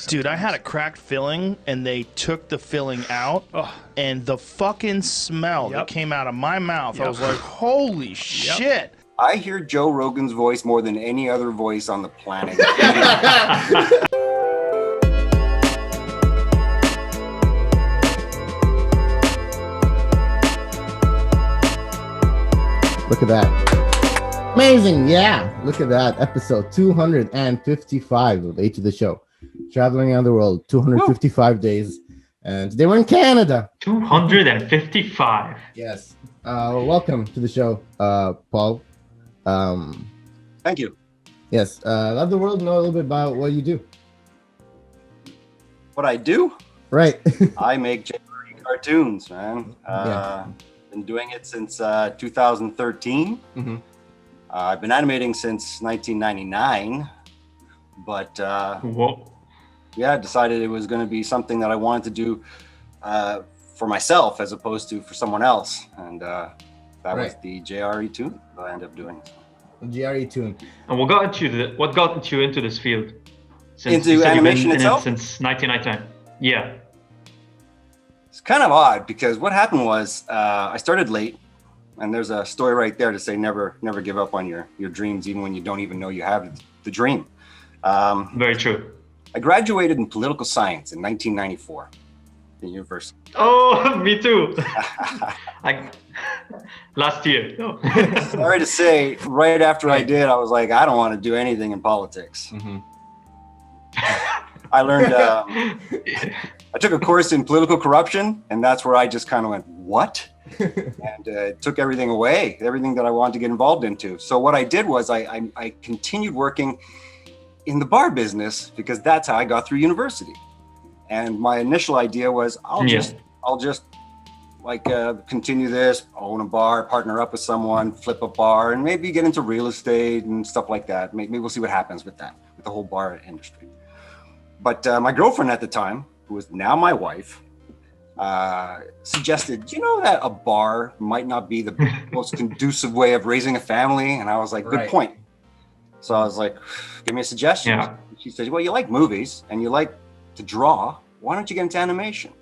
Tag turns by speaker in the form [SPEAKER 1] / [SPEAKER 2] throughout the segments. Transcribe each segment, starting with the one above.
[SPEAKER 1] Dude, I had a cracked filling, and they took the filling out, and the fucking smell that came out of my mouth, I was like, holy shit.
[SPEAKER 2] I hear Joe Rogan's voice more than any other voice on the planet.
[SPEAKER 3] Look at that. Amazing. Yeah. Look at that. Episode 255 of Age of the Show. Traveling around the world, 255 days. And today we're in Canada.
[SPEAKER 4] 255.
[SPEAKER 3] Yes. Welcome to the show, Paul.
[SPEAKER 2] Thank you.
[SPEAKER 3] Yes. Let the world know a little bit about what you do.
[SPEAKER 2] What I do?
[SPEAKER 3] Right.
[SPEAKER 2] I make cartoons, man. Been doing it since 2013.
[SPEAKER 3] Mm-hmm.
[SPEAKER 2] I've been animating since 1999, but I decided it was going to be something that I wanted to do for myself as opposed to for someone else, and that was the JRE tune that I ended up doing.
[SPEAKER 3] JRE tune.
[SPEAKER 4] And what got you into this field?
[SPEAKER 2] Into animation itself?
[SPEAKER 4] Since 1999. Yeah.
[SPEAKER 2] It's kind of odd because what happened was I started late, and there's a story right there to say never give up on your dreams, even when you don't even know you have the dream.
[SPEAKER 4] Very true.
[SPEAKER 2] I graduated in political science in 1994 at university.
[SPEAKER 4] Oh, me too. Last year. No.
[SPEAKER 2] Sorry to say, right after I did, I was like, I don't want to do anything in politics.
[SPEAKER 3] Mm-hmm.
[SPEAKER 2] I learned, I took a course in political corruption, and that's where I just kind of went, what? And it took everything away, everything that I wanted to get involved into. So what I did was I continued working in the bar business because that's how I got through university. And my initial idea was I'll just like continue this, own a bar, partner up with someone, flip a bar, and maybe get into real estate and stuff like that. Maybe we'll see what happens with that, with the whole bar industry. But my girlfriend at the time, who is now my wife, suggested, you know that a bar might not be the most conducive way of raising a family? And I was like, good point. So I was like, give me a suggestion.
[SPEAKER 4] Yeah.
[SPEAKER 2] She said, well, you like movies and you like to draw. Why don't you get into animation?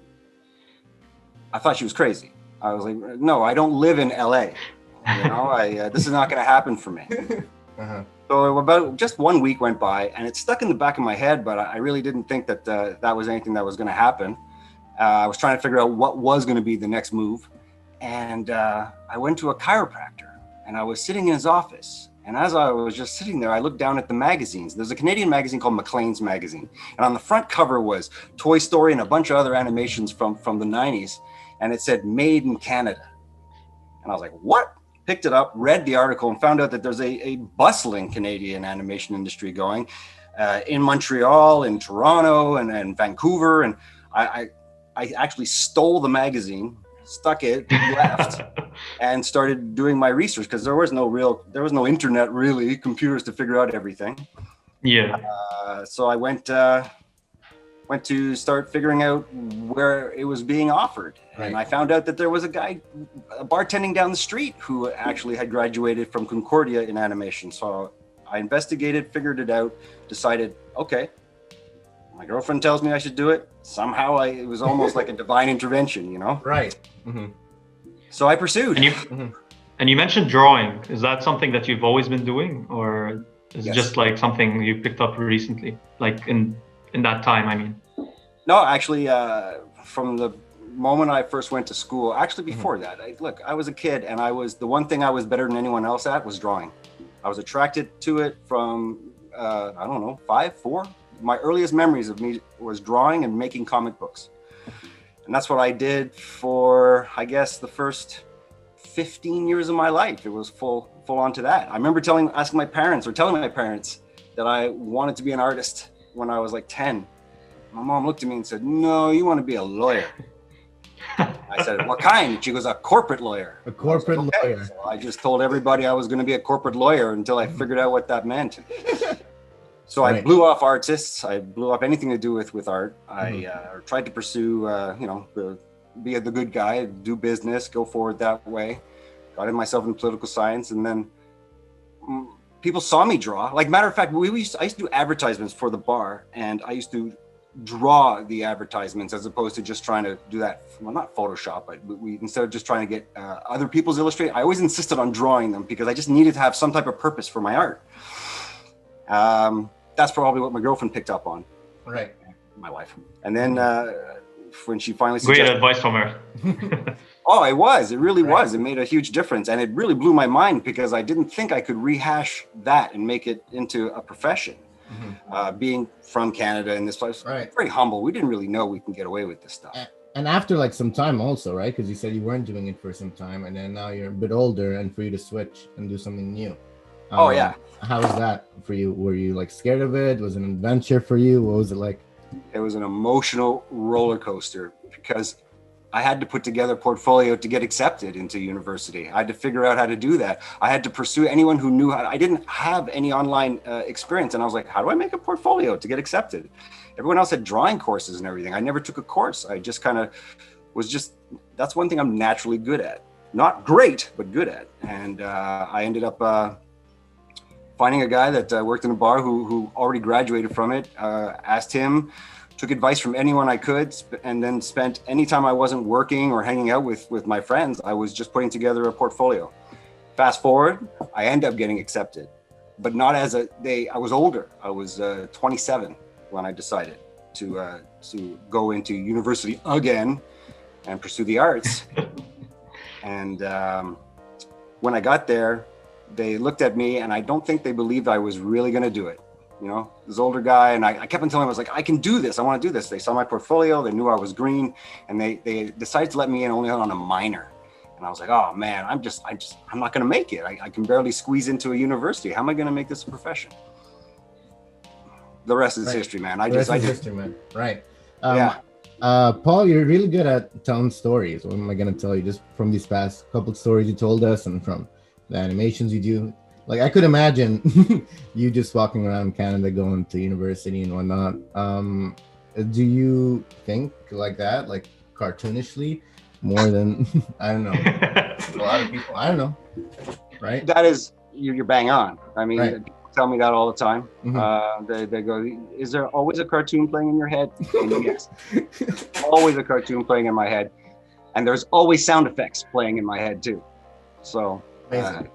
[SPEAKER 2] I thought she was crazy. I was like, no, I don't live in LA. You know, this is not going to happen for me.
[SPEAKER 3] Uh-huh.
[SPEAKER 2] So about just 1 week went by, and it stuck in the back of my head, but I really didn't think that that was anything that was going to happen. I was trying to figure out what was going to be the next move. And I went to a chiropractor, and I was sitting in his office. And as I was just sitting there, I looked down at the magazines. There's a Canadian magazine called Maclean's Magazine. And on the front cover was Toy Story and a bunch of other animations from the 90s. And it said, Made in Canada. And I was like, what? Picked it up, read the article, and found out that there's a bustling Canadian animation industry going in Montreal, in Toronto, and Vancouver. And I actually stole the magazine, stuck it, left, and started doing my research because there was no internet really, computers to figure out everything.
[SPEAKER 4] Yeah.
[SPEAKER 2] So I went to start figuring out where it was being offered. Right. And I found out that there was a guy bartending down the street who actually had graduated from Concordia in animation. So I investigated, figured it out, decided, okay, my girlfriend tells me I should do it. Somehow it was almost like a divine intervention, you know?
[SPEAKER 3] Right. Mm-hmm.
[SPEAKER 2] So I pursued.
[SPEAKER 4] And you mentioned drawing. Is that something that you've always been doing, or is it just like something you picked up recently, like in that time, I mean?
[SPEAKER 2] No, actually, from the moment I first went to school, actually before that, I was a kid, and the one thing I was better than anyone else at was drawing. I was attracted to it from, 4. My earliest memories of me was drawing and making comic books. And that's what I did for, I guess, the first 15 years of my life. It was full on to that. I remember telling my parents that I wanted to be an artist when I was like 10. My mom looked at me and said, no, you want to be a lawyer. I said, what kind? She goes, a corporate lawyer.
[SPEAKER 3] A corporate lawyer.
[SPEAKER 2] So I just told everybody I was going to be a corporate lawyer until I figured out what that meant. So I blew off artists. I blew off anything to do with art. I tried to pursue, be the good guy, do business, go forward that way. Got in myself in political science, and then people saw me draw. Like, matter of fact, I used to do advertisements for the bar, and I used to draw the advertisements as opposed to just trying to do that. Well, not Photoshop, but we instead of just trying to get other people's illustrate. I always insisted on drawing them because I just needed to have some type of purpose for my art. That's probably what my girlfriend picked up on.
[SPEAKER 3] Right.
[SPEAKER 2] My wife. And then when she finally
[SPEAKER 4] Great advice from her.
[SPEAKER 2] Oh, it really was. It made a huge difference. And it really blew my mind because I didn't think I could rehash that and make it into a profession. Being from Canada in this place, very humble. We didn't really know we can get away with this stuff.
[SPEAKER 3] And after like some time also, right? Because you said you weren't doing it for some time, and then now you're a bit older and for you to switch and do something new.
[SPEAKER 2] Oh yeah.
[SPEAKER 3] How was that for you? Were you like scared of it? Was it an adventure for you? What was it like?
[SPEAKER 2] It was an emotional roller coaster because I had to put together a portfolio to get accepted into university. I had to figure out how to do that. I had to pursue anyone who knew how. I didn't have any online experience. And I was like, how do I make a portfolio to get accepted? Everyone else had drawing courses and everything. I never took a course. I just kind of that's one thing I'm naturally good at. Not great, but good at. And I ended up finding a guy that worked in a bar who already graduated from it, asked him, took advice from anyone I could, and then spent any time I wasn't working or hanging out with my friends, I was just putting together a portfolio. Fast forward, I end up getting accepted, but not as I was older. I was 27 when I decided to go into university again and pursue the arts. And when I got there, they looked at me and I don't think they believed I was really going to do it. You know, this older guy, and I kept on telling him, I was like, I can do this. I want to do this. They saw my portfolio. They knew I was green, and they decided to let me in only on a minor. And I was like, oh man, I'm not going to make it. I can barely squeeze into a university. How am I going to make this a profession? The rest is history, man.
[SPEAKER 3] History, man. Right.
[SPEAKER 2] Yeah.
[SPEAKER 3] Paul, you're really good at telling stories. What am I going to tell you? Just from these past couple of stories you told us, and from the animations you do. Like, I could imagine you just walking around Canada, going to university and whatnot. Do you think like that, like cartoonishly, more than, I don't know, a lot of people, I don't know, right?
[SPEAKER 2] That is, you're bang on. I mean, people tell me that all the time. They go, is there always a cartoon playing in your head? And yes, always a cartoon playing in my head. And there's always sound effects playing in my head too. So,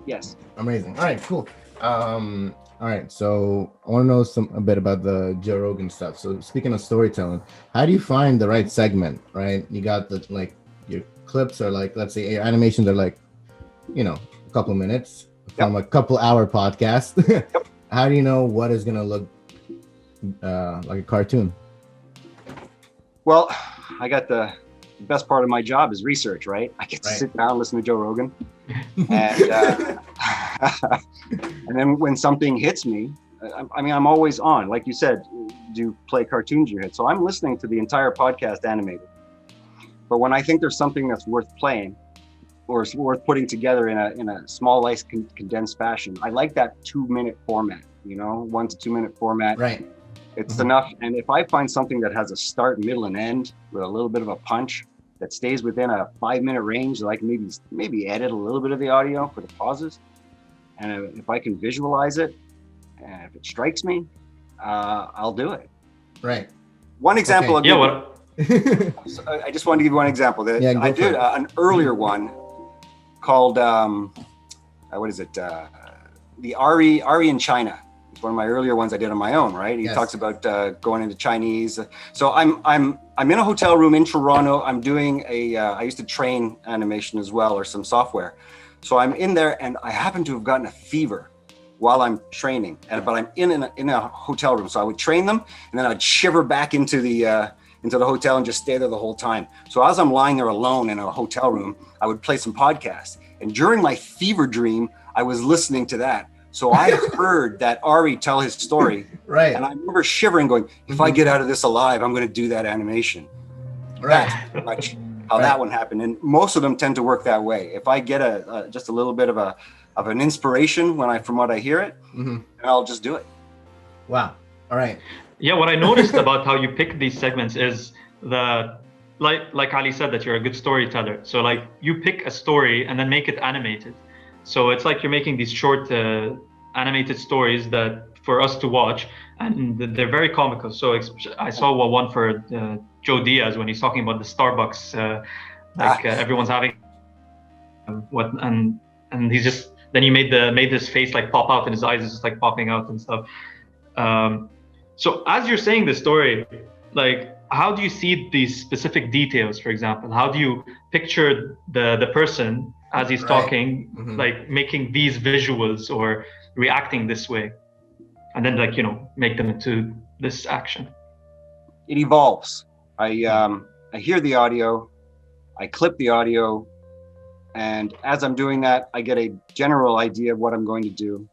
[SPEAKER 2] yes.
[SPEAKER 3] Amazing. All right, cool. All right, so I want to know a bit about the Joe Rogan stuff. So speaking of storytelling, how do you find the right segment, right? You got the, like, your clips are like, let's say your animations are like, you know, a couple of minutes from a couple hour podcast. How do you know what is going to look like a cartoon?
[SPEAKER 2] Well, I got the best part of my job is research, right? I get to sit down and listen to Joe Rogan. And and then when something hits me, I mean, I'm always on. Like you said, do you play cartoons in your head? So I'm listening to the entire podcast Animator. But when I think there's something that's worth playing or worth putting together in a small, nice, condensed fashion, I like that 2-minute format, you know, 1 to 2 minute format.
[SPEAKER 3] Right.
[SPEAKER 2] It's enough. And if I find something that has a start, middle, and end with a little bit of a punch that stays within a 5-minute range, that I can maybe edit a little bit of the audio for the pauses. And if I can visualize it, and if it strikes me, I'll do it.
[SPEAKER 3] Right.
[SPEAKER 2] One example.
[SPEAKER 3] Okay.
[SPEAKER 2] I just wanted to give you one example. I did an earlier one called, what is it? The Ari in China. It's one of my earlier ones I did on my own, right? He talks about going into Chinese. So I'm in a hotel room in Toronto. I'm doing I used to train animation as well, or some software. So I'm in there, and I happen to have gotten a fever while I'm training, but I'm in a hotel room. So I would train them, and then I'd shiver back into the hotel and just stay there the whole time. So as I'm lying there alone in a hotel room, I would play some podcasts. And during my fever dream, I was listening to that. So I heard that Ari tell his story.
[SPEAKER 3] Right.
[SPEAKER 2] And I remember shivering, going, if I get out of this alive, I'm going to do that animation.
[SPEAKER 3] Right.
[SPEAKER 2] That's pretty much how that one happened. And most of them tend to work that way. If I get just a little bit of an inspiration from what I hear it, I'll just do it.
[SPEAKER 3] Wow. All right.
[SPEAKER 4] Yeah, what I noticed about how you pick these segments is like Ali said, that you're a good storyteller. So like you pick a story and then make it animated. So it's like you're making these short animated stories that for us to watch, and they're very comical. So I saw one for Joe Diaz when he's talking about the Starbucks, everyone's having and he's just, then he made this face like pop out, and his eyes is just like popping out and stuff. So as you're saying this story, like, how do you see these specific details? For example, how do you picture the person as he's talking, like making these visuals or reacting this way, and then like, you know, make them into this action?
[SPEAKER 2] It evolves. I hear the audio, I clip the audio, and as I'm doing that, I get a general idea of what I'm going to do.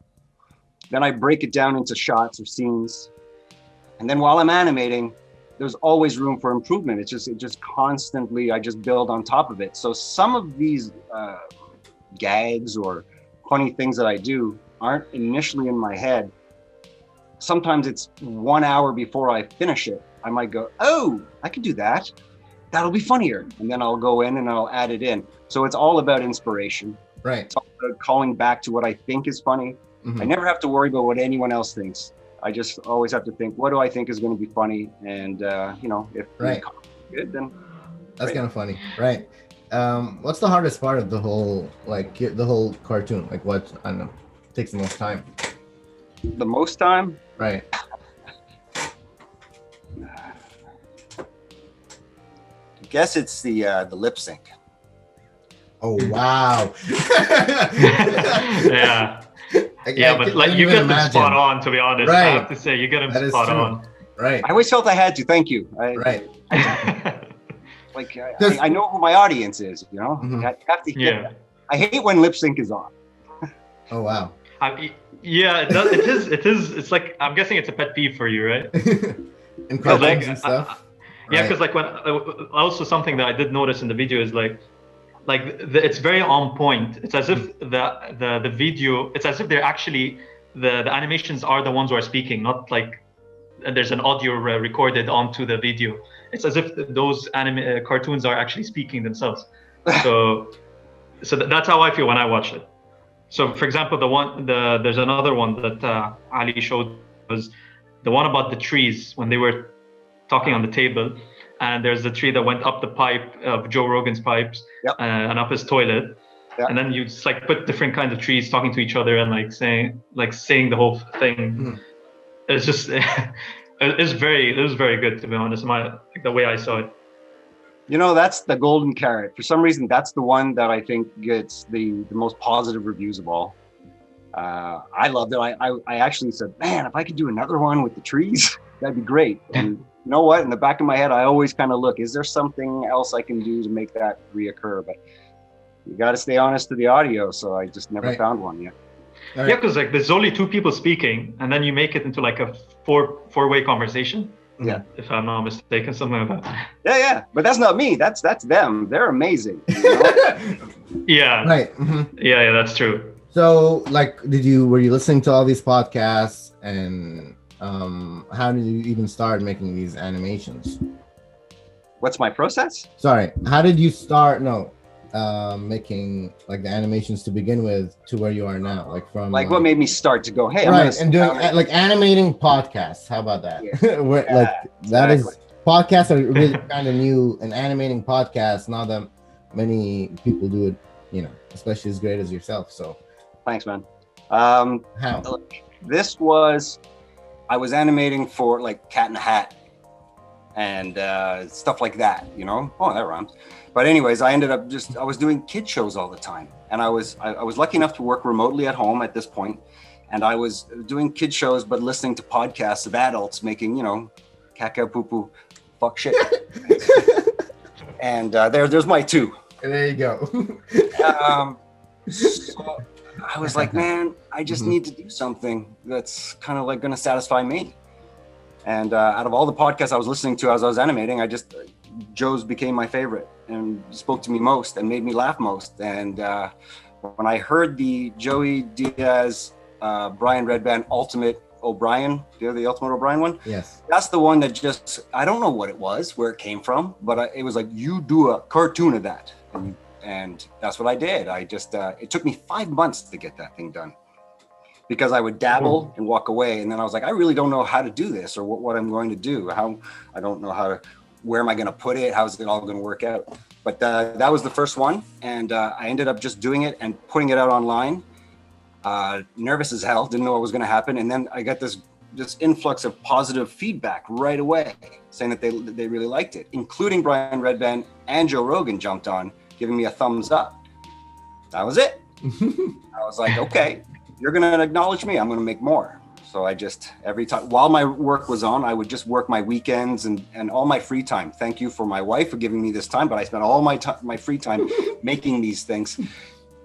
[SPEAKER 2] Then I break it down into shots or scenes. And then while I'm animating, there's always room for improvement. It just constantly, I just build on top of it. So some of these gags or funny things that I do aren't initially in my head. Sometimes it's 1 hour before I finish it. I might go, oh, I could do that. That'll be funnier. And then I'll go in and I'll add it in. So it's all about inspiration.
[SPEAKER 3] Right.
[SPEAKER 2] It's all about calling back to what I think is funny. I never have to worry about what anyone else thinks. I just always have to think, what do I think is going to be funny? And, you know, if it's good, then
[SPEAKER 3] that's kind of funny. Right. What's the hardest part of the whole cartoon? Like, what, I don't know, takes the most time?
[SPEAKER 2] The most time?
[SPEAKER 3] Right.
[SPEAKER 2] I guess it's the lip sync.
[SPEAKER 3] Oh, wow.
[SPEAKER 4] Yeah. Yeah, but like, you get them spot on, to be honest. Right. I have to say, you get them spot on.
[SPEAKER 3] Right.
[SPEAKER 2] I always felt I had to. Thank you.
[SPEAKER 3] Right.
[SPEAKER 2] Like, I know who my audience is, you know? I have to hit that. I hate when lip sync is on.
[SPEAKER 3] Oh, wow.
[SPEAKER 4] Yeah, it does. It is. It's like, I'm guessing it's a pet peeve for you, right?
[SPEAKER 3] In cartoons and stuff.
[SPEAKER 4] Yeah, because like when also something that I did notice in the video is like it's very on point. It's as if the video, it's as if they're actually the animations are the ones who are speaking, not like there's an audio recorded onto the video. It's as if those cartoons are actually speaking themselves. So that's how I feel when I watch it. So for example, there's another one that Ali showed, was the one about the trees when they were talking on the table, and there's the tree that went up the pipe of Joe Rogan's pipes and up his toilet, and then you just like put different kinds of trees talking to each other and like saying the whole thing. It's just it was very good, to be honest. The way I saw it.
[SPEAKER 2] You know, that's the golden carrot. For some reason, that's the one that I think gets the most positive reviews of all. I loved it. I actually said, man, if I could do another one with the trees, that'd be great. And you know what? In the back of my head, I always kind of look, is there something else I can do to make that reoccur? But you got to stay honest to the audio. So I just never found one yet.
[SPEAKER 3] Right.
[SPEAKER 4] Yeah, because like there's only two people speaking, and then you make it into like a four-way conversation.
[SPEAKER 2] Yeah,
[SPEAKER 4] if I'm not mistaken, something like that.
[SPEAKER 2] Yeah, but that's not me. That's them. They're amazing. You know?
[SPEAKER 4] Yeah.
[SPEAKER 3] Right.
[SPEAKER 4] Yeah, that's true.
[SPEAKER 3] So, like, were you listening to all these podcasts, and how did you even start making these animations?
[SPEAKER 2] What's my process?
[SPEAKER 3] Sorry, how did you start? Making like the animations to begin with to where you are now, like from
[SPEAKER 2] what made me start to go, hey,
[SPEAKER 3] right, and doing like animating podcasts. How about that? Podcasts are really kind of new, and animating podcasts, not that many people do it, you know, especially as great as yourself. So
[SPEAKER 2] thanks, man.
[SPEAKER 3] How?
[SPEAKER 2] I was animating for like Cat in the Hat and stuff like that, you know. Oh, that rhymes. But anyways, I ended up I was doing kid shows all the time. And I was lucky enough to work remotely at home at this point. And I was doing kid shows, but listening to podcasts of adults making, you know, caca, poo poo, fuck shit. And there's my two.
[SPEAKER 3] There you go.
[SPEAKER 2] So I was like, man, I just need to do something that's kind of like going to satisfy me. And out of all the podcasts I was listening to as I was animating, Joe's became my favorite and spoke to me most and made me laugh most. And when I heard the Joey Diaz, Brian Redband Ultimate O'Brien, the Ultimate O'Brien one?
[SPEAKER 3] Yes.
[SPEAKER 2] That's the one that I don't know what it was, where it came from, but it was like, you do a cartoon of that. And that's what I did. It took me 5 months to get that thing done. because I would dabble and walk away. And then I was like, I really don't know how to do this or what I'm going to do. I don't know where am I going to put it? How's it all going to work out? But that was the first one. And I ended up just doing it and putting it out online. Nervous as hell, didn't know what was going to happen. And then I got this influx of positive feedback right away, saying that they really liked it, including Brian Redband and Joe Rogan jumped on, giving me a thumbs up. That was it. I was like, okay, you're going to acknowledge me. I'm going to make more. So I just, every time, while my work was on, I would just work my weekends and all my free time. Thank you for my wife for giving me this time, but I spent all my free time making these things,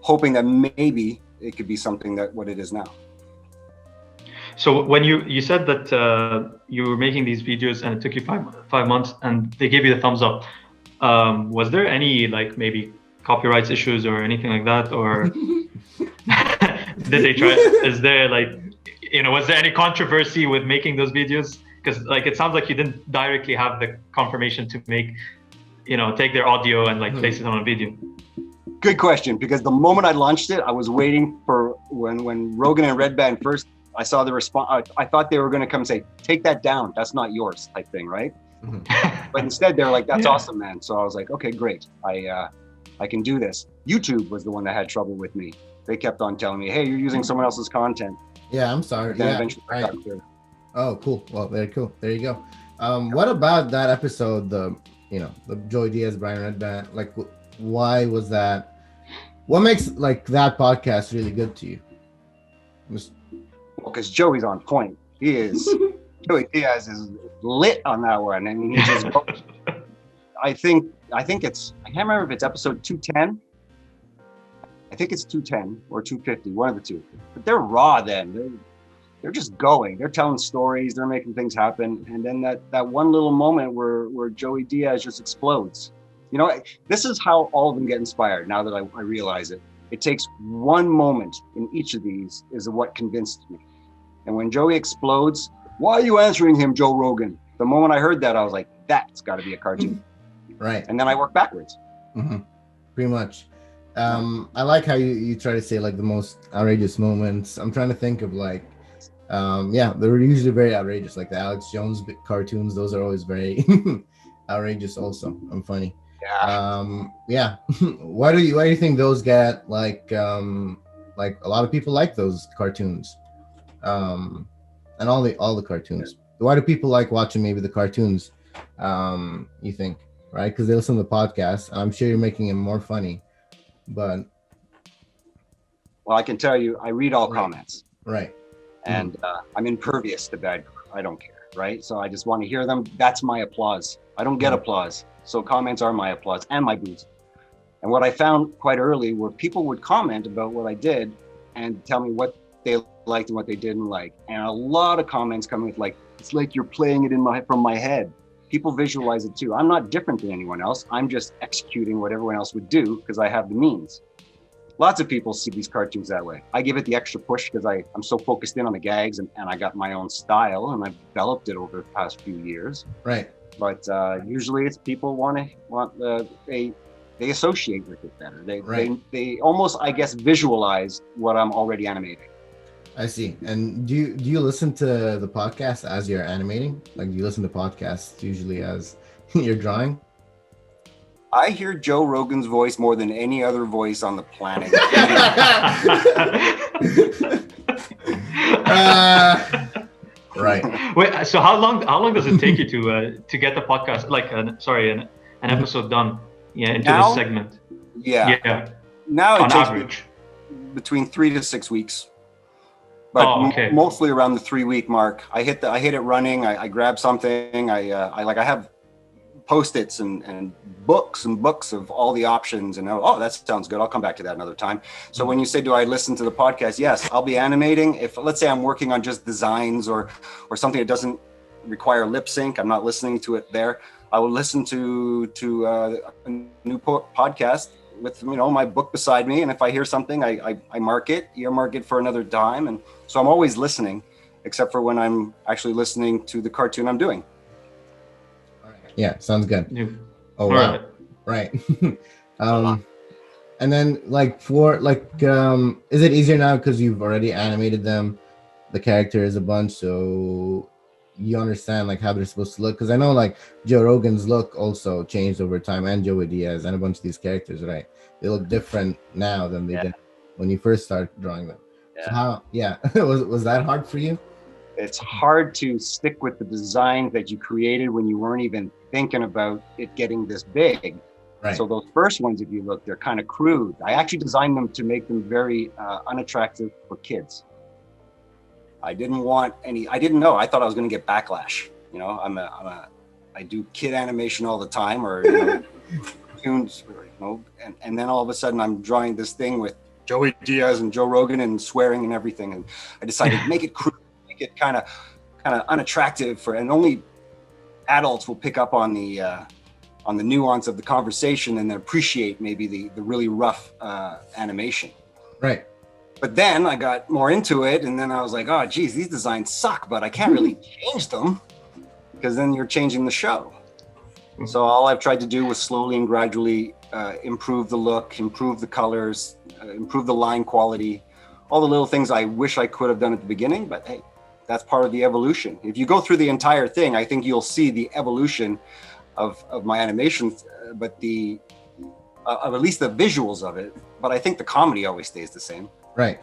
[SPEAKER 2] hoping that maybe it could be something that what it is now.
[SPEAKER 4] So when you said that you were making these videos and it took you five months and they gave you the thumbs up, was there any like maybe copyrights issues or anything like that, or did they try? Is there like, was there any controversy with making those videos? Because like it sounds like you didn't directly have the confirmation to make, take their audio and like place it on a video.
[SPEAKER 2] Good question, because the moment I launched it, I was waiting for when Rogan and Redband first. I saw the response. I thought they were going to come and say, "Take that down. That's not yours," type thing, right? But instead, they're like, "That's awesome, man." So I was like, "Okay, great. I can do this." YouTube was the one that had trouble with me. They kept on telling me, "Hey, you're using someone else's content."
[SPEAKER 3] Yeah, I'm sorry.
[SPEAKER 2] Then
[SPEAKER 3] yeah,
[SPEAKER 2] eventually I got clear.
[SPEAKER 3] Oh, cool. Well, very cool. There you go. What about that episode? The Joey Diaz, Brian Redband. Like, why was that? What makes like that podcast really good to you?
[SPEAKER 2] Well, because Joey's on point. He is. Joey Diaz is lit on that one. I mean, he just. I think it's. I can't remember if it's episode 210. I think it's 210 or 250, one of the two. But they're raw then. They're just going. They're telling stories. They're making things happen. And then that one little moment where Joey Diaz just explodes. This is how all of them get inspired. Now that I realize it, it takes one moment in each of these is what convinced me. And when Joey explodes, why are you answering him, Joe Rogan? The moment I heard that, I was like, that's got to be a cartoon.
[SPEAKER 3] Right.
[SPEAKER 2] And then I work backwards.
[SPEAKER 3] Mm-hmm. Pretty much. I like how you try to say like the most outrageous moments. I'm trying to think of like, they're usually very outrageous. Like the Alex Jones cartoons, those are always very outrageous also. I'm funny.
[SPEAKER 2] Yeah.
[SPEAKER 3] Why do you think those get like a lot of people like those cartoons? And all the cartoons. Why do people like watching maybe the cartoons? You think, right? Because they listen to the podcast. I'm sure you're making it more funny. But
[SPEAKER 2] well, I can tell you, I read all comments.
[SPEAKER 3] Right.
[SPEAKER 2] And I'm impervious to bad. I don't care. Right. So I just want to hear them. That's my applause. I don't get applause. So comments are my applause and my boost. And what I found quite early were people would comment about what I did and tell me what they liked and what they didn't like. And a lot of comments coming with like, it's like you're playing it from my head. People visualize it too. I'm not different than anyone else. I'm just executing what everyone else would do because I have the means. Lots of people see these cartoons that way. I give it the extra push because I'm so focused in on the gags and I got my own style and I've developed it over the past few years.
[SPEAKER 3] Right.
[SPEAKER 2] But usually it's people they associate with it better. They almost, I guess, visualize what I'm already animating.
[SPEAKER 3] I see. And do you listen to the podcast as you're animating? Like, do you listen to podcasts usually as you're drawing?
[SPEAKER 2] I hear Joe Rogan's voice more than any other voice on the planet.
[SPEAKER 3] Right.
[SPEAKER 4] Wait. So how long does it take you to get the podcast, like an episode done? Yeah, into this segment.
[SPEAKER 2] Yeah.
[SPEAKER 4] Yeah.
[SPEAKER 2] Now it
[SPEAKER 4] on
[SPEAKER 2] takes
[SPEAKER 4] average
[SPEAKER 2] between 3 to 6 weeks. But mostly around the 3-week mark. I hit it running. I grab something. I have Post-its and books of all the options, and that sounds good. I'll come back to that another time. So when you say, do I listen to the podcast? Yes, I'll be animating. If let's say I'm working on just designs or something that doesn't require lip sync, I'm not listening to it there. I will listen to a new podcast with my book beside me, and if I hear something, I earmark it for another time, and so I'm always listening, except for when I'm actually listening to the cartoon I'm doing.
[SPEAKER 3] Yeah, sounds good.
[SPEAKER 4] Yeah.
[SPEAKER 3] Oh wow! Right. And then like is it easier now because you've already animated them, the characters a bunch, so you understand like how they're supposed to look? Because I know like Joe Rogan's look also changed over time, and Joey Diaz and a bunch of these characters, right? They look different now than they did when you first started drawing them. So how was that hard for you?
[SPEAKER 2] It's hard to stick with the design that you created when you weren't even thinking about it getting this big.
[SPEAKER 3] Right.
[SPEAKER 2] So those first ones, if you look, they're kind of crude. I actually designed them to make them very unattractive for kids. I didn't know. I thought I was going to get backlash. You know, I do kid animation all the time, or cartoons, and then all of a sudden I'm drawing this thing with Joey Diaz and Joe Rogan and swearing and everything, and I decided to make it crude, make it kind of unattractive and only adults will pick up on the nuance of the conversation and then appreciate maybe the really rough animation.
[SPEAKER 3] Right.
[SPEAKER 2] But then I got more into it, and then I was like, oh, geez, these designs suck, but I can't really change them because then you're changing the show. So all I've tried to do was slowly and gradually improve the look, improve the colors, improve the line quality, all the little things I wish I could have done at the beginning, but hey, that's part of the evolution. If you go through the entire thing, I think you'll see the evolution of my animations, but of at least the visuals of it. But I think the comedy always stays the same.
[SPEAKER 3] Right.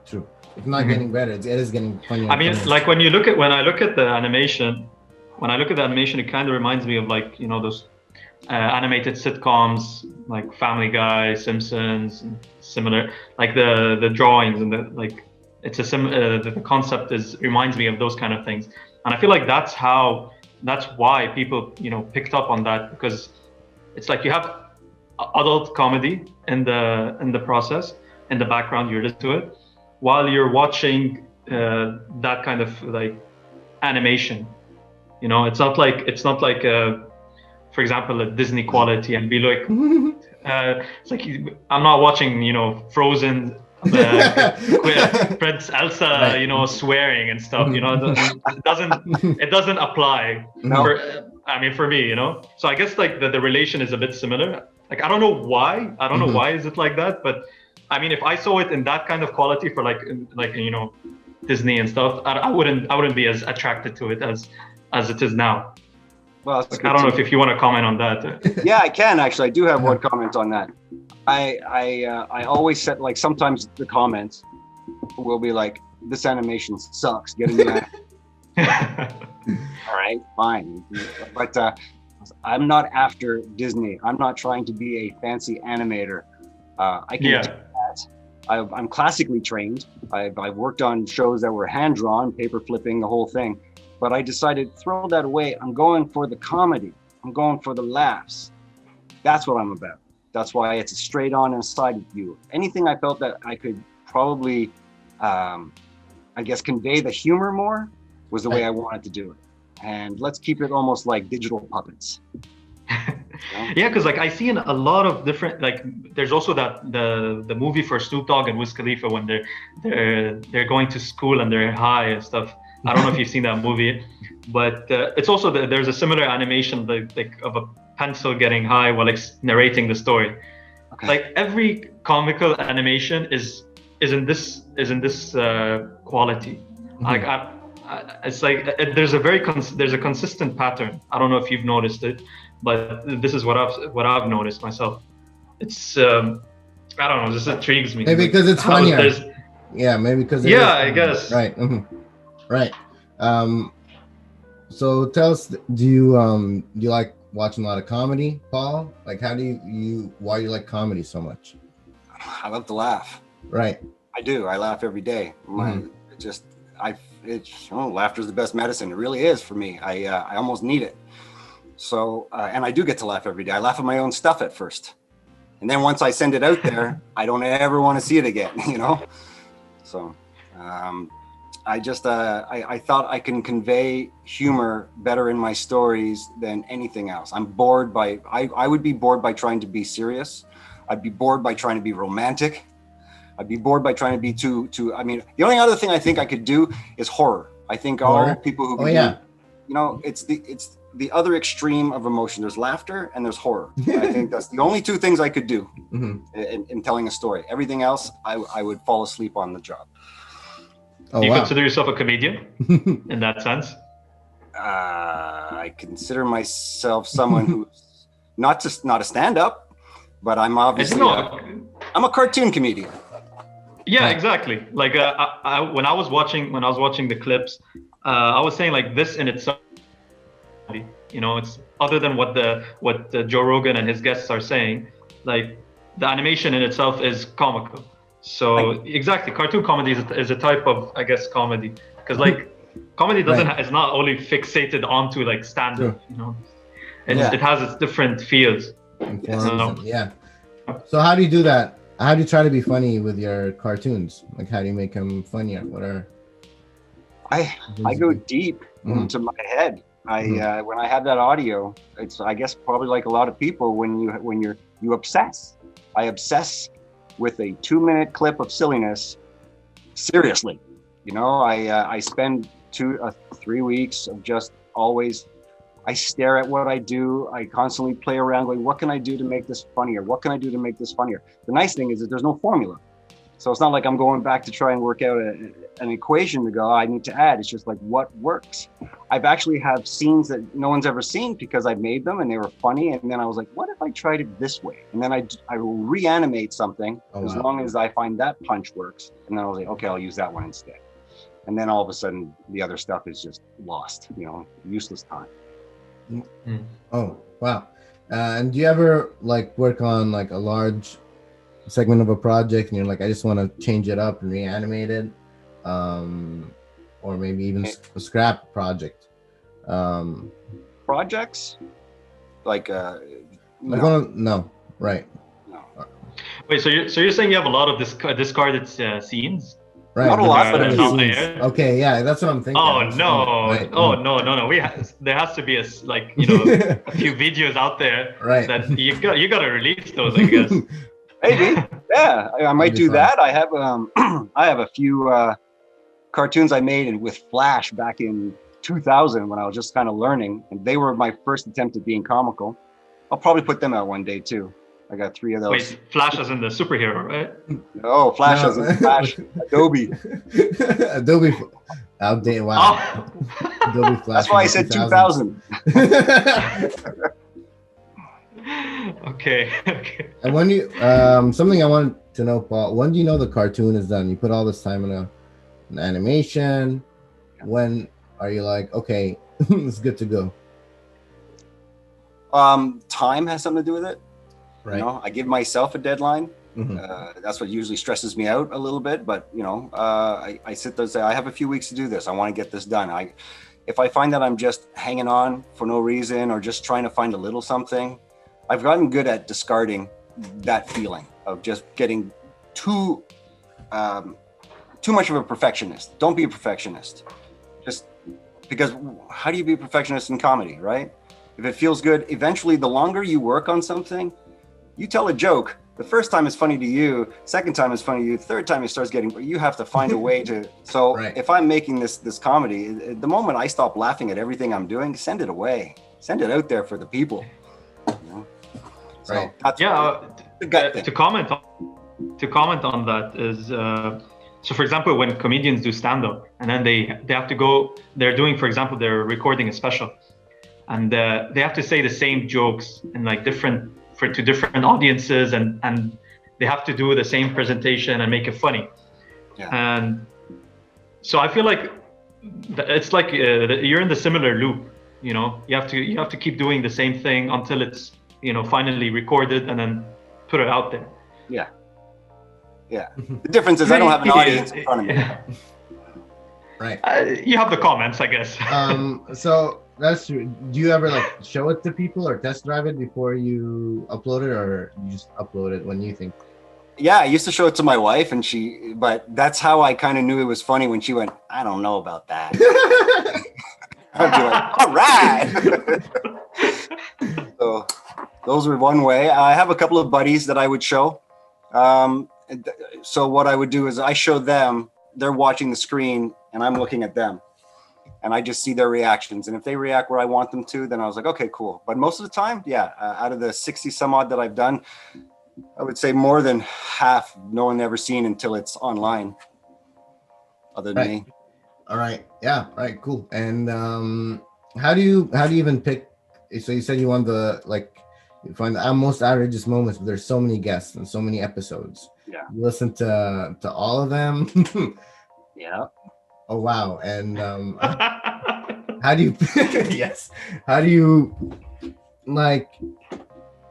[SPEAKER 3] True. It's not getting better. It is getting funnier.
[SPEAKER 4] I mean, like when I look at the animation, it kind of reminds me of like, you know, those animated sitcoms like Family Guy, Simpsons, and similar, like the drawings and the concept reminds me of those kind of things. And I feel like that's why people, you know, picked up on that, because it's like you have adult comedy in the process, in the background, you're listening to it while you're watching that kind of like animation. You know, it's not like for example, a Disney quality and be like it's like I'm not watching, you know, Frozen, Prince Elsa, right, you know, swearing and stuff, you know, it doesn't apply.
[SPEAKER 2] No.
[SPEAKER 4] For me, you know. So I guess like the relation is a bit similar. Like I don't know why is it like that, but I mean, if I saw it in that kind of quality for like you know, Disney and stuff, I wouldn't be as attracted to it as it is now.
[SPEAKER 2] Well,
[SPEAKER 4] like, I don't know if you want to comment on that.
[SPEAKER 2] Yeah, I can actually. I do have one comment on that. I always set, like, sometimes the comments will be like, "This animation sucks. Get in there." All right, fine. But I'm not after Disney. I'm not trying to be a fancy animator. I can do that. I'm classically trained. I've worked on shows that were hand drawn, paper flipping, the whole thing. But I decided, throw that away. I'm going for the comedy. I'm going for the laughs. That's what I'm about. That's why it's a straight on and side view. Anything I felt that I could probably, convey the humor more was the way I wanted to do it. And let's keep it almost like digital puppets.
[SPEAKER 4] Yeah, because like I see in a lot of different, like there's also that the movie for Snoop Dogg and Wiz Khalifa when they're going to school and they're high and stuff. I don't know if you've seen that movie, but it's also there's a similar animation like of a pencil getting high while narrating the story. Okay. Like every comical animation is in this quality. Mm-hmm. Like it's like there's a consistent pattern. I don't know if you've noticed it, but this is what I've noticed myself. It's I don't know, this intrigues me.
[SPEAKER 3] Maybe because it's funnier. Yeah, maybe because
[SPEAKER 4] I guess.
[SPEAKER 3] Right. Mm-hmm. Right. So tell us, do you like watching a lot of comedy, Paul? Like, how do why do you like comedy so much?
[SPEAKER 2] I love to laugh.
[SPEAKER 3] Right.
[SPEAKER 2] I do. I laugh every day. Laughter is the best medicine. It really is for me. I almost need it. So, and I do get to laugh every day. I laugh at my own stuff at first. And then once I send it out there, I don't ever want to see it again, you know? So, I thought I can convey humor better in my stories than anything else. I would be bored by trying to be serious. I'd be bored by trying to be romantic. I'd be bored by trying to be too, I mean, the only other thing I think I could do is horror. I think all people who, you know, it's the other extreme of emotion. There's laughter and there's horror. I think that's the only two things I could do in telling a story. Everything else, I would fall asleep on the job.
[SPEAKER 3] Oh,
[SPEAKER 4] Do you
[SPEAKER 3] wow.
[SPEAKER 4] consider yourself a comedian in that sense?
[SPEAKER 2] I consider myself someone who's not a stand-up, but I'm obviously I'm a cartoon comedian.
[SPEAKER 4] Yeah, exactly. Like when I was watching the clips, I was saying like this in itself, you know, it's other than what Joe Rogan and his guests are saying, like the animation in itself is comical. So exactly, cartoon comedy is a type of, I guess, comedy, because like comedy is not only fixated onto like stand-up, you know, it has its different feels.
[SPEAKER 3] Yeah. So how do you do that? How do you try to be funny with your cartoons? Like, how do you make them funnier? What are?
[SPEAKER 2] I go deep into my head. When I have that audio, it's, I guess, probably like a lot of people, when you obsess. I obsess with a 2-minute clip of silliness. Seriously, you know, I spend 3 weeks of just always. I stare at what I do. I constantly play around going, what can I do to make this funnier? What can I do to make this funnier? The nice thing is that there's no formula. So it's not like I'm going back to try and work out an equation to go, I need to add. It's just like, what works? I've actually have scenes that no one's ever seen because I made them and they were funny. And then I was like, what if I tried it this way? And then I will reanimate something as long as I find that punch works. And then I was like, okay, I'll use that one instead. And then all of a sudden the other stuff is just lost, you know, useless time.
[SPEAKER 3] Oh, wow. And do you ever like work on like a large segment of a project and you're like, I just want to change it up and reanimate it, or maybe even a scrap project?
[SPEAKER 2] Projects like
[SPEAKER 3] no, right?
[SPEAKER 2] No.
[SPEAKER 4] Wait, so you're saying you have a lot of discarded scenes?
[SPEAKER 3] Right.
[SPEAKER 2] Not a lot, but
[SPEAKER 3] okay, yeah, that's what I'm thinking.
[SPEAKER 4] Oh no!
[SPEAKER 3] Right.
[SPEAKER 4] No! There has to be a few videos out there,
[SPEAKER 3] right?
[SPEAKER 4] That you gotta release those, I guess.
[SPEAKER 2] Maybe, yeah, I might do that. I have a few cartoons I made with Flash back in 2000 when I was just kind of learning, and they were my first attempt at being comical. I'll probably put them out one day too. I got 3 of those.
[SPEAKER 4] Wait, Flash as in the superhero, right?
[SPEAKER 2] Oh, Flash as in Flash. Adobe.
[SPEAKER 3] Adobe. Outdated. Wow.
[SPEAKER 4] Oh.
[SPEAKER 3] Adobe Flash.
[SPEAKER 2] That's why I said 2000.
[SPEAKER 4] Okay.
[SPEAKER 3] And when you something I want to know, Paul, when do you know the cartoon is done? You put all this time in an animation. When are you like, okay, it's good to go?
[SPEAKER 2] Time has something to do with it.
[SPEAKER 3] Right.
[SPEAKER 2] You know, I give myself a deadline. That's what usually stresses me out a little bit. But you know, I sit there and say, I have a few weeks to do this. I want to get this done. If I find that I'm just hanging on for no reason or just trying to find a little something, I've gotten good at discarding that feeling of just getting too much of a perfectionist. Don't be a perfectionist. Just because how do you be a perfectionist in comedy, right? If it feels good, eventually the longer you work on something, you tell a joke, the first time it's funny to you, second time it's funny to you, third time it starts getting, you have to find a way to, so if I'm making this comedy, the moment I stop laughing at everything I'm doing, send it away, send it out there for the people. You know? So that's
[SPEAKER 4] to comment on that is, so for example, when comedians do stand-up and then they have to go, they're doing, for example, they're recording a special and they have to say the same jokes in like different audiences and they have to do the same presentation and make it funny. And so I feel like it's like you're in the similar loop, you know. You have to keep doing the same thing until it's, you know, finally recorded and then put it out there.
[SPEAKER 2] The difference is I don't have an audience in front of me.
[SPEAKER 3] Right.
[SPEAKER 4] You have the comments, I guess.
[SPEAKER 3] So that's true. Do you ever like show it to people or test drive it before you upload it, or you just upload it when you think?
[SPEAKER 2] Yeah, I used to show it to my wife, but that's how I kind of knew it was funny when she went, I don't know about that. I'd be like, all right. So those were one way. I have a couple of buddies that I would show. So what I would do is I show them, they're watching the screen and I'm looking at them. and I just see their reactions. And if they react where I want them to, then I was like, okay, cool. But most of the time, out of the 60 some odd that I've done, I would say more than half no one ever seen until it's online, other than me.
[SPEAKER 3] All right. Yeah. All right. Cool. And how do you even pick? So you said you want you find the most outrageous moments, but there's so many guests and so many episodes.
[SPEAKER 2] Yeah.
[SPEAKER 3] You listen to all of them.
[SPEAKER 2] Yeah.
[SPEAKER 3] Oh wow. And how do you? Yes. How do you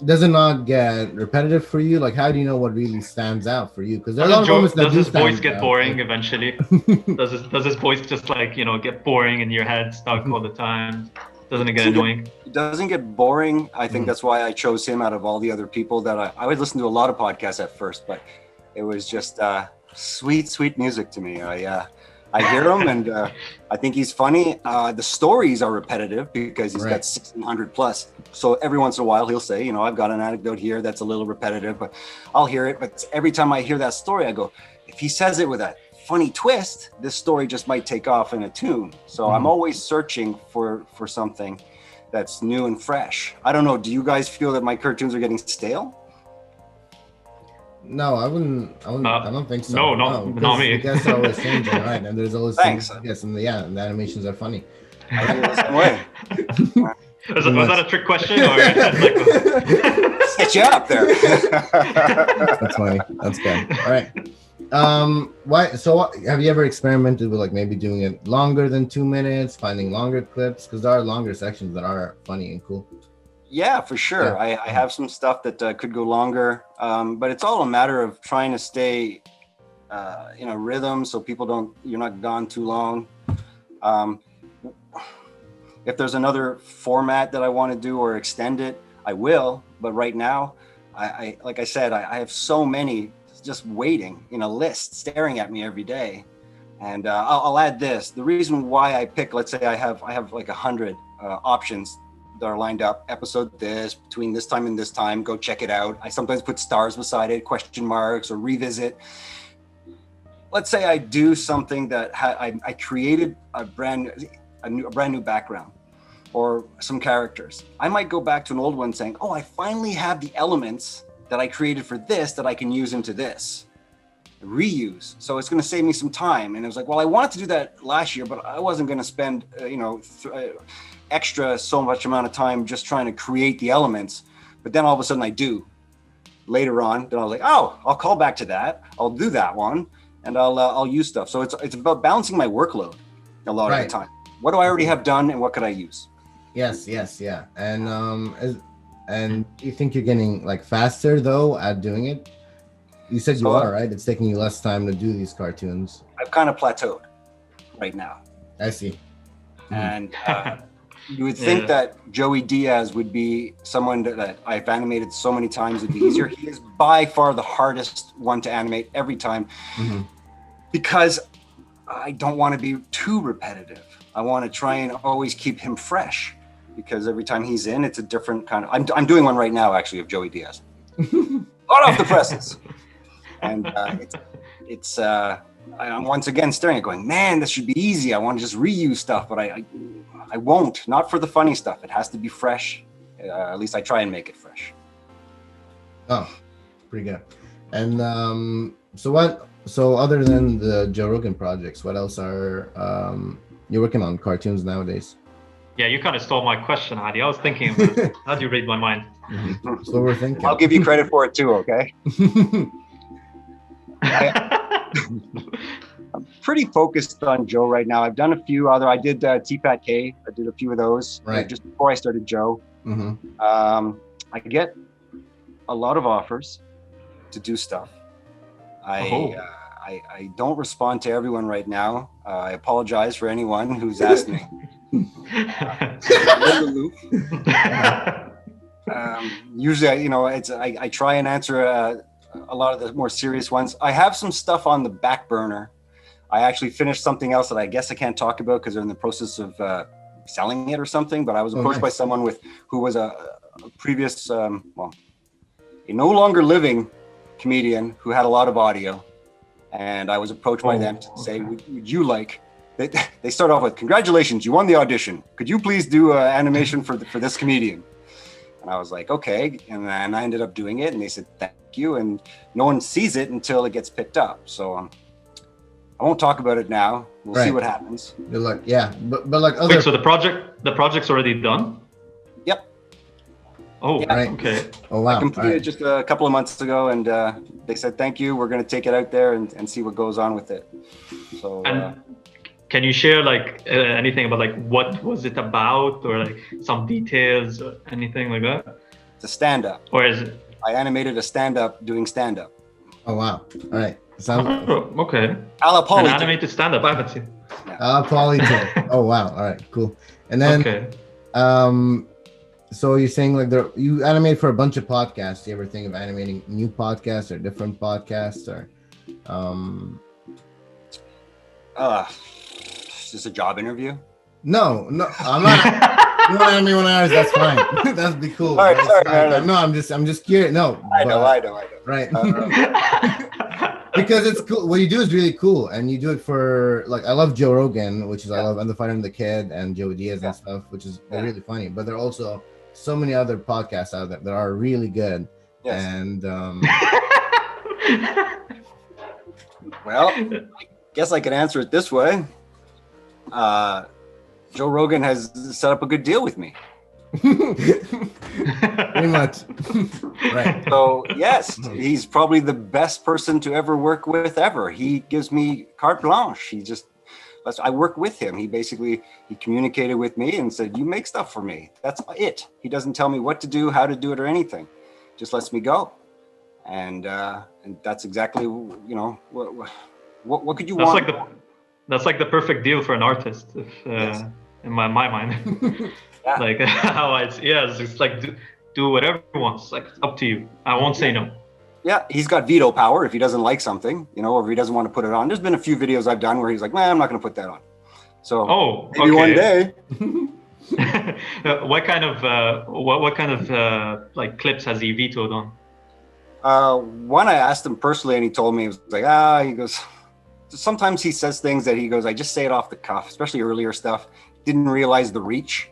[SPEAKER 3] does it not get repetitive for you? Like, how do you know what really stands out for you? Because there's a lot of moments that
[SPEAKER 4] does his voice get
[SPEAKER 3] out.
[SPEAKER 4] boring eventually? does his voice just get boring in your head, stuck all the time? Doesn't it get annoying?
[SPEAKER 2] It doesn't get boring. I think that's why I chose him out of all the other people that I would listen to a lot of podcasts at first, but it was just sweet music to me. I hear him and I think he's funny. The stories are repetitive because he's got 1,600 plus. So every once in a while he'll say, I've got an anecdote here that's a little repetitive, but I'll hear it. But every time I hear that story, I go, if he says it with a funny twist, this story just might take off in a tune. So I'm always searching for something that's new and fresh. I don't know. Do you guys feel that my cartoons are getting stale?
[SPEAKER 3] No, I don't think so.
[SPEAKER 4] No, not me.
[SPEAKER 3] I guess are always changing, right? And there's always
[SPEAKER 2] Thanks.
[SPEAKER 3] and the animations are funny.
[SPEAKER 2] I feel the same way.
[SPEAKER 4] Was that a trick question or
[SPEAKER 2] Set you up there?
[SPEAKER 3] That's funny. That's good. All right. Why? So, have you ever experimented with maybe doing it longer than 2 minutes, finding longer clips? Because there are longer sections that are funny and cool.
[SPEAKER 2] Yeah, for sure. Yeah. I have some stuff that could go longer, but it's all a matter of trying to stay in a rhythm so you're not gone too long. If there's another format that I want to do or extend it, I will. But right now, I like I said, I have so many just waiting in a list, staring at me every day. And I'll add this. The reason why I pick, let's say I have like 100 options that are lined up, episode this, between this time and this time, go check it out. I sometimes put stars beside it, question marks, or revisit. Let's say I do something that I created a brand new background or some characters. I might go back to an old one saying, oh, I finally have the elements that I created for this that I can use into this. Reuse. So it's going to save me some time. And it was like, well, I wanted to do that last year, but I wasn't going to spend, extra so much amount of time just trying to create the elements. But then all of a sudden I do later on. Then I was like, oh, I'll call back to that. I'll do that one and I'll use stuff. So it's about balancing my workload a lot of the time. What do I already have done and what could I use?
[SPEAKER 3] Yes. Yeah. And do you think you're getting faster though at doing it? You said you are, right? It's taking you less time to do these cartoons.
[SPEAKER 2] I've kind of plateaued right now.
[SPEAKER 3] I see.
[SPEAKER 2] And you would think that Joey Diaz would be someone that I've animated so many times it'd be easier. He is by far the hardest one to animate every time because I don't want to be too repetitive. I want to try and always keep him fresh because every time he's in, it's a different kind of. I'm doing one right now actually of Joey Diaz. Hot off the presses. And I'm once again staring at going, man, this should be easy. I want to just reuse stuff, but I won't. Not for the funny stuff. It has to be fresh. At least I try and make it fresh.
[SPEAKER 3] Oh, pretty good. And so other than the Joe Rogan projects, what else are you're working on cartoons nowadays?
[SPEAKER 4] Yeah, you kind of stole my question, Adi. I was thinking about it. How do you read my mind?
[SPEAKER 3] So we're thinking.
[SPEAKER 2] I'll give you credit for it too, okay? I'm pretty focused on Joe right now. I've done a few other. I did TPAT K. I did a few of those just before I started Joe. I get a lot of offers to do stuff. I don't respond to everyone right now. I apologize for anyone who's asked me. Usually, I try and answer a lot of the more serious ones. I have some stuff on the back burner. I actually finished something else that I guess I can't talk about because they're in the process of selling it or something. But I was approached by someone who was a previous, a no longer living comedian who had a lot of audio. And I was approached by them to say, would you like they start off with, "Congratulations, you won the audition. Could you please do animation for this comedian?" And I was like, "Okay." And then I ended up doing it, and they said, "Thank you." And no one sees it until it gets picked up. So I won't talk about it now. We'll see what happens.
[SPEAKER 3] Good luck. Yeah, but like other.
[SPEAKER 4] Wait, so the project's already done?
[SPEAKER 2] Yep.
[SPEAKER 4] Oh,
[SPEAKER 2] Yeah.
[SPEAKER 3] Right.
[SPEAKER 4] okay.
[SPEAKER 3] Oh wow!
[SPEAKER 2] I completed just a couple of months ago, and they said, "Thank you. We're going to take it out there and see what goes on with it." So.
[SPEAKER 4] And can you share like anything about like what was it about, or like some details or anything like that?
[SPEAKER 2] It's a stand-up.
[SPEAKER 4] Or is it?
[SPEAKER 2] I animated a stand-up doing stand-up.
[SPEAKER 3] Oh wow! All right. Sounds.
[SPEAKER 4] Oh, okay.
[SPEAKER 2] A la
[SPEAKER 4] An
[SPEAKER 2] Paulytoons.
[SPEAKER 4] animated stand-up. I haven't seen.
[SPEAKER 3] Paulytoons. Oh wow! All right, cool. And then,
[SPEAKER 4] Okay.
[SPEAKER 3] so you're saying like you animate for a bunch of podcasts. Do you ever think of animating new podcasts or different podcasts or?
[SPEAKER 2] It's just a job interview.
[SPEAKER 3] No, I'm not. You want to animate 1 hour? That's fine. That'd be cool.
[SPEAKER 2] All right, sorry,
[SPEAKER 3] no, I'm just curious. No,
[SPEAKER 2] I know.
[SPEAKER 3] Right. Because it's cool. What you do is really cool, and you do it for like I love Joe Rogan, which is I love, and the Fighter and the Kid and Joe Diaz and stuff, which is they're really funny. But there are also so many other podcasts out there that are really good.
[SPEAKER 2] Yes.
[SPEAKER 3] And
[SPEAKER 2] well, I guess I can answer it this way. Joe Rogan has set up a good deal with me.
[SPEAKER 3] pretty much. Right.
[SPEAKER 2] So yes, he's probably the best person to ever work with ever. He gives me carte blanche. I work with him. He communicated with me and said, "You make stuff for me." That's it. He doesn't tell me what to do, how to do it, or anything. Just lets me go. And that's exactly, what could you want?
[SPEAKER 4] That's like the perfect deal for an artist, in my mind.
[SPEAKER 2] Yeah.
[SPEAKER 4] Like how it's like do whatever he wants. Like it's up to you. I won't say no.
[SPEAKER 2] Yeah, he's got veto power if he doesn't like something, or if he doesn't want to put it on. There's been a few videos I've done where he's like, "Nah, I'm not going to put that on." So maybe one day.
[SPEAKER 4] What kind of like clips has he vetoed on?
[SPEAKER 2] One I asked him personally, and he told me, he was like, he goes, sometimes he says things that he goes, "I just say it off the cuff," especially earlier stuff. Didn't realize the reach,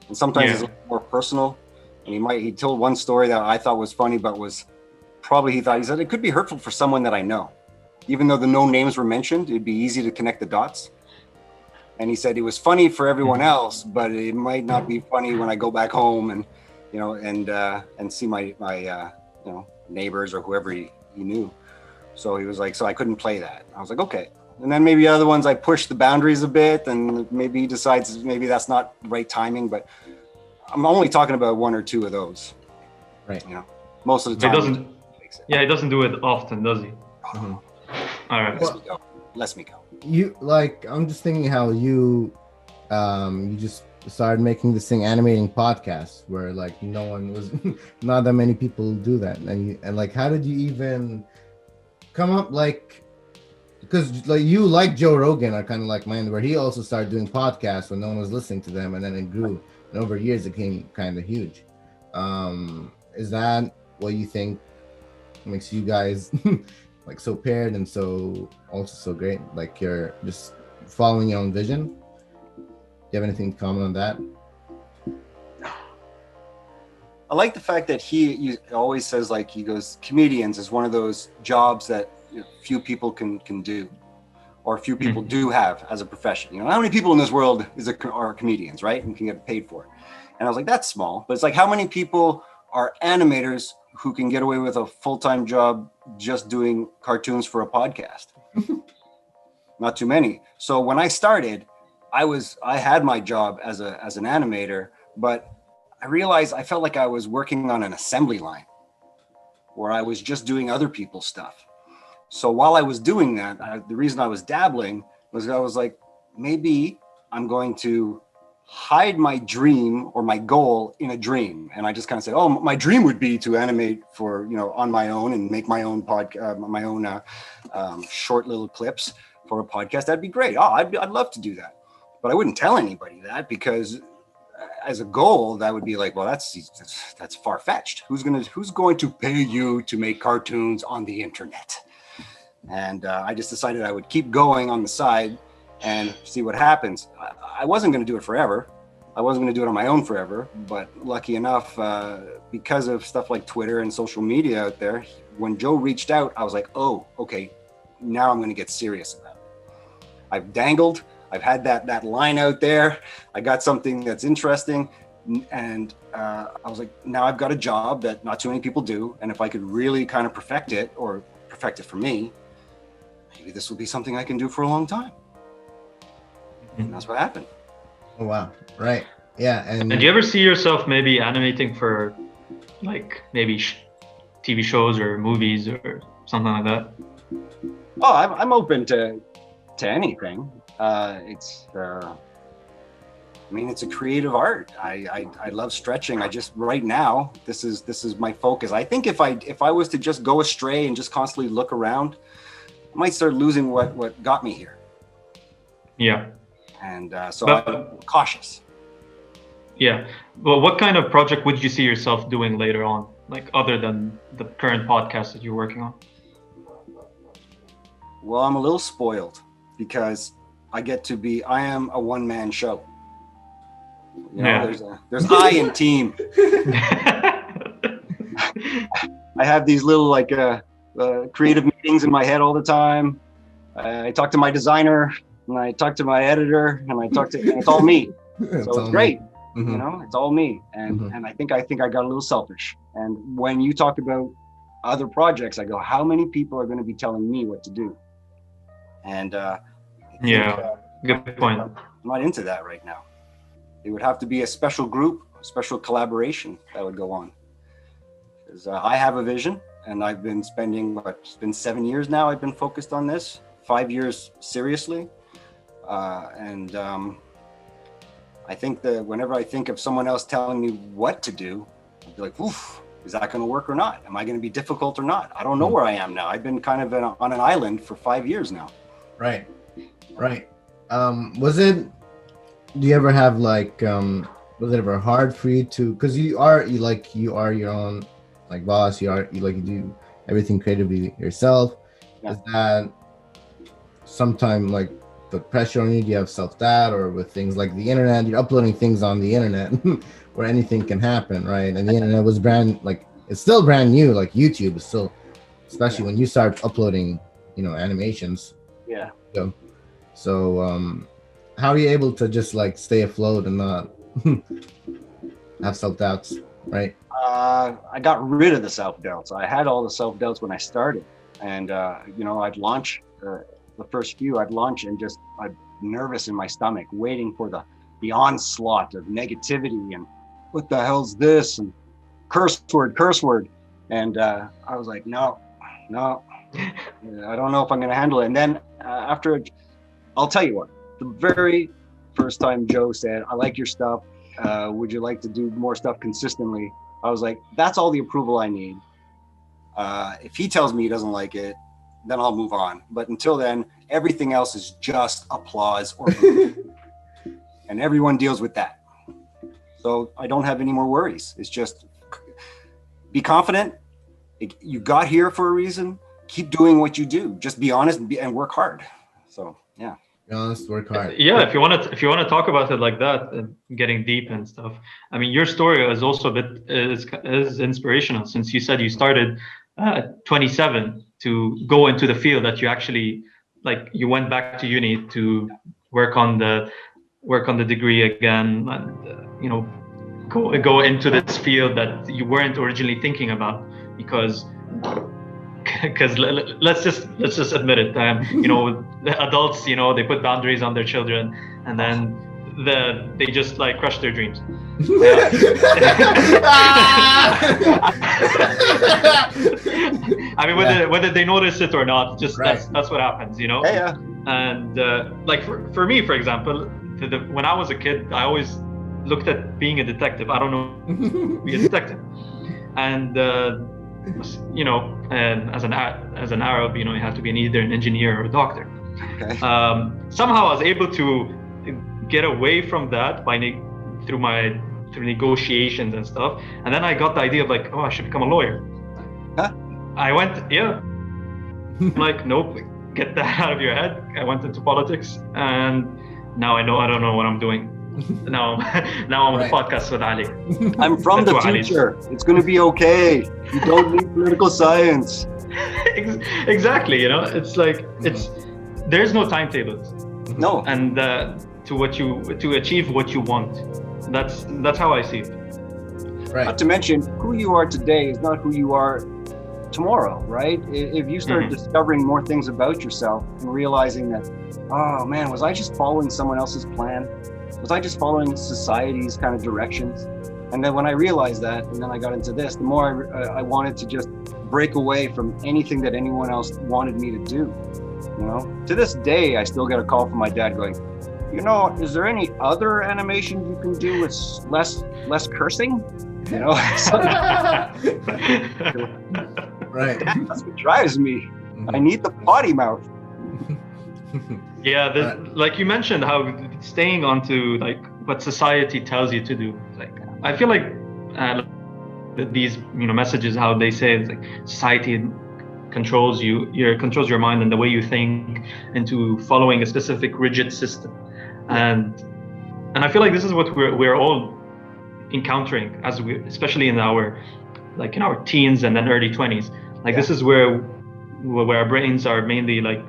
[SPEAKER 2] and sometimes it's a little more personal. And he told one story that I thought was funny, but was probably he said it could be hurtful for someone that I know, even though the no names were mentioned. It'd be easy to connect the dots. And he said it was funny for everyone else, but it might not be funny when I go back home and see my neighbors or whoever he knew. So he was like, so I couldn't play that. I was like, okay. And then maybe other ones I push the boundaries a bit, and maybe he decides maybe that's not right timing, but I'm only talking about one or two of those.
[SPEAKER 3] Right.
[SPEAKER 2] Most of the time.
[SPEAKER 4] He doesn't do it often, does he?
[SPEAKER 3] Mm-hmm.
[SPEAKER 4] All right.
[SPEAKER 2] Lets me go.
[SPEAKER 3] You I'm just thinking how you just started making this thing animating podcasts where like not that many people do that, and like how did you even come up because like you like Joe Rogan are kind of like mine, where he also started doing podcasts when no one was listening to them, and then it grew, and over years it became kind of huge. Is that what you think makes you guys like so paired and so great? Like you're just following your own vision? Do you have anything to comment on that?
[SPEAKER 2] I like the fact that he always says, like, he goes, comedians is one of those jobs that few people can do, or few people do have as a profession. How many people in this world are comedians, right? And can get paid for it. And I was like, that's small. But it's like, how many people are animators who can get away with a full-time job just doing cartoons for a podcast? Not too many. So when I started, I had my job as an animator, but I realized I felt like I was working on an assembly line where I was just doing other people's stuff. So while I was doing that, the reason I was dabbling was I was like, maybe I'm going to hide my dream or my goal in a dream. And I just kind of said, oh, my dream would be to animate for, on my own and make my own short little clips for a podcast. That'd be great. Oh, I'd love to do that. But I wouldn't tell anybody that, because as a goal, that would be like, well, that's far-fetched. Who's going to pay you to make cartoons on the internet? And I just decided I would keep going on the side and see what happens. I wasn't going to do it forever. I wasn't going to do it on my own forever, but lucky enough, because of stuff like Twitter and social media out there, when Joe reached out, I was like, oh, okay, now I'm going to get serious about it. I've dangled, I've had that line out there. I got something that's interesting. And I was like, now I've got a job that not too many people do. And if I could really kind of perfect it, or perfect it for me, maybe this will be something I can do for a long time. And that's what happened.
[SPEAKER 3] Oh, wow. Right. Yeah. And
[SPEAKER 4] do you ever see yourself maybe animating for like maybe TV shows or movies or something like that?
[SPEAKER 2] Oh, I'm open to anything. It's a creative art. I love stretching. Right now, this is my focus. I think if I was to just go astray and just constantly look around, I might start losing what got me here.
[SPEAKER 4] Yeah.
[SPEAKER 2] And so I'm cautious.
[SPEAKER 4] Yeah. Well, what kind of project would you see yourself doing later on, like other than the current podcast that you're working on?
[SPEAKER 2] Well, I'm a little spoiled because I am a one-man show. You know, there's I in team. I have these little creative meetings in my head all the time. I talk to my designer, and I talk to my editor, and it's all me. So it's great. Mm-hmm. You know, it's all me. And mm-hmm. and I think I got a little selfish. And when you talk about other projects, I go, how many people are going to be telling me what to do? And good point. I'm not into that right now. It would have to be a special group, a special collaboration that would go on. Because I have a vision, and I've been spending, it's been 7 years now I've been focused on this, 5 years seriously. I think that whenever I think of someone else telling me what to do, I'll be like, oof, is that going to work or not? Am I going to be difficult or not? I don't know where I am now. I've been kind of on an island for 5 years now. Right.
[SPEAKER 3] Do you ever have was it ever hard for you to, because you are your own boss, you do everything creatively yourself. Yeah. Is that sometime the pressure on you? Do you have self-doubt, or with things like the internet, you're uploading things on the internet where anything can happen, right? And the internet was it's still brand new, like YouTube is still, especially when you start uploading, animations.
[SPEAKER 2] Yeah.
[SPEAKER 3] So how are you able to just stay afloat and not have self-doubts, right?
[SPEAKER 2] I got rid of the self-doubts. I had all the self-doubts when I started, and I'd launch the first few. I'd launch and I'm nervous in my stomach, waiting for the onslaught of negativity and what the hell's this and curse word, and I was like, no, I don't know if I'm going to handle it. And then after, I'll tell you what. The very first time Joe said, I like your stuff, would you like to do more stuff consistently? I was like, that's all the approval I need. If he tells me he doesn't like it, then I'll move on. But until then, everything else is just applause or and everyone deals with that. So I don't have any more worries. It's just be confident. You got here for a reason. Keep doing what you do. Just be honest and work hard. So yeah.
[SPEAKER 3] Honest, work hard.
[SPEAKER 4] Yeah, if you want to talk about it like that and getting deep and stuff. I mean, your story is also is inspirational, since you said you started at 27 to go into the field that you actually you went back to uni to work on the degree again, and go into this field that you weren't originally thinking about, because let's just admit it, the adults, they put boundaries on their children, and then they just crush their dreams. I mean, whether they notice it or not, just right. That's what happens,
[SPEAKER 2] Yeah.
[SPEAKER 4] And for me, for example, when I was a kid, I always looked at being a detective. I don't know, be a detective, and and as an Arab, you have to be either an engineer or a doctor.
[SPEAKER 2] Okay.
[SPEAKER 4] Somehow I was able to get away from that through negotiations and stuff, and then I got the idea of I should become a lawyer.
[SPEAKER 2] Huh?
[SPEAKER 4] I went, yeah. Nope, get that out of your head. I went into politics, and now I don't know what I'm doing. Now I'm on the podcast with Ali.
[SPEAKER 2] I'm from the future. It's going to be okay. You don't need political science.
[SPEAKER 4] Exactly. It's like there's no timetables.
[SPEAKER 2] No.
[SPEAKER 4] And to achieve what you want. That's how I see it.
[SPEAKER 3] Right.
[SPEAKER 2] Not to mention, who you are today is not who you are tomorrow, right? If you start discovering more things about yourself and realizing that, oh man, was I just following someone else's plan? Was I just following society's kind of directions? And then when I realized that, and then I got into this, the more I wanted to just break away from anything that anyone else wanted me to do. To this day, I still get a call from my dad going, is there any other animation you can do with less cursing?
[SPEAKER 3] Right.
[SPEAKER 2] That's what drives me. I need the potty mouth.
[SPEAKER 4] Yeah, like you mentioned, how staying onto like what society tells you to do. Like I feel like these messages, how they say it's like society controls controls your mind and the way you think into following a specific rigid system, and I feel like this is what we're all encountering especially in our teens and then early 20s. Like this is where our brains are mainly like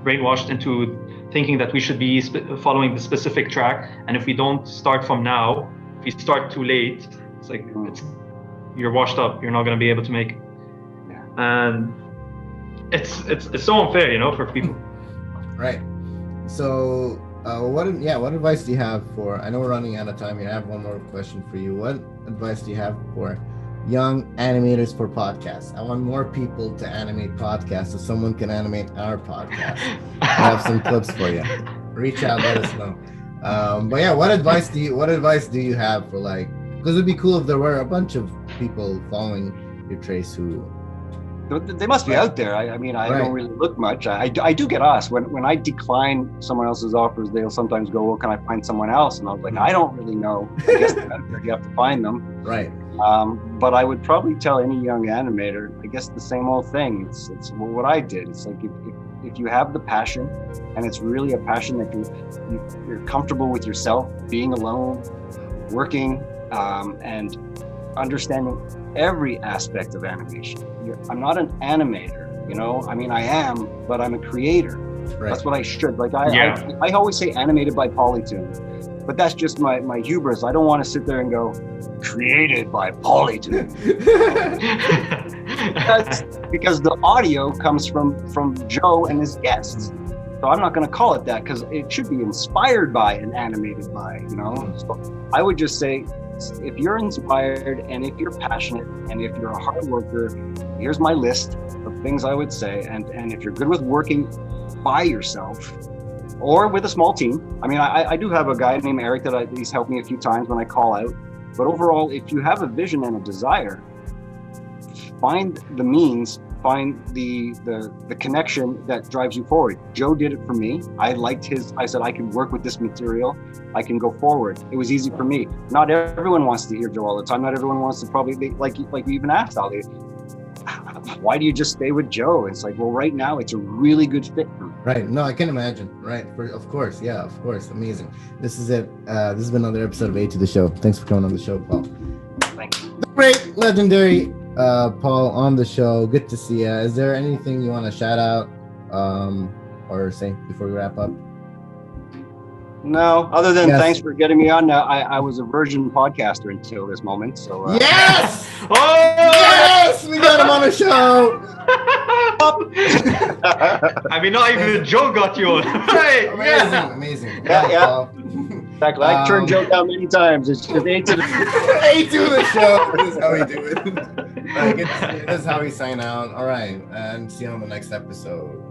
[SPEAKER 4] brainwashed into thinking that we should be following the specific track, and if we don't start from now, if we start too late, it's like you're washed up. You're not going to be able to make it. And it's so unfair, for people.
[SPEAKER 3] Right. So what advice do you have for, I know we're running out of time here, I have one more question for you. What advice do you have for young animators for podcasts? I want more people to animate podcasts so someone can animate our podcast. I have some clips for you. Reach out, let us know. But yeah, what advice do you have for, like, because it'd be cool if there were a bunch of people following your trace who
[SPEAKER 2] they must be out there. I don't really look much. I do get asked when I decline someone else's offers. They'll sometimes go, "Well, can I find someone else?" And I was like, "I don't really know. I guess you have to find them."
[SPEAKER 3] Right.
[SPEAKER 2] But I would probably tell any young animator, I guess the same old thing. It's what I did. It's like if you have the passion, and it's really a passion that you're comfortable with yourself, being alone, working, and understanding every aspect of animation. I'm not an animator, I am, but I'm a creator. Right. That's what I should. Like I always say animated by Paulytoons, but that's just my hubris. I don't want to sit there and go, created by Paulytoons. That's because the audio comes from Joe and his guests. So I'm not going to call it that, because it should be inspired by and animated by, So I would just say, if you're inspired and if you're passionate and if you're a hard worker, here's my list of things I would say. And if you're good with working by yourself or with a small team, I do have a guy named Eric that he's helped me a few times when I call out. But overall, if you have a vision and a desire, find the means, find the connection that drives you forward. Joe did it for me. I said I can work with this material. I can go forward. It was easy for me. Not everyone wants to hear Joe all the time. Not everyone wants to like you even asked, Ali, why do you just stay with Joe? It's like, well, right now it's a really good fit for me.
[SPEAKER 3] Right. No, I can imagine. Right. Of course. Yeah, of course. Amazing. This is it. This has been another episode of A to the Show. Thanks for coming on the show, Paul.
[SPEAKER 2] Thanks.
[SPEAKER 3] The great, legendary Paul on the show. Good to see you. Is there anything you want to shout out or say before we wrap up?
[SPEAKER 2] No, other than thanks for getting me on. I was a virgin podcaster until this moment. So
[SPEAKER 3] yes! Yes! We got him on the show.
[SPEAKER 4] Not even Joe got you on. Right.
[SPEAKER 3] Amazing.
[SPEAKER 2] Yeah. Exactly. I turned Joe down many times. It's just A to the
[SPEAKER 3] show. This is how we do it. This is how we sign out. All right, and see you on the next episode.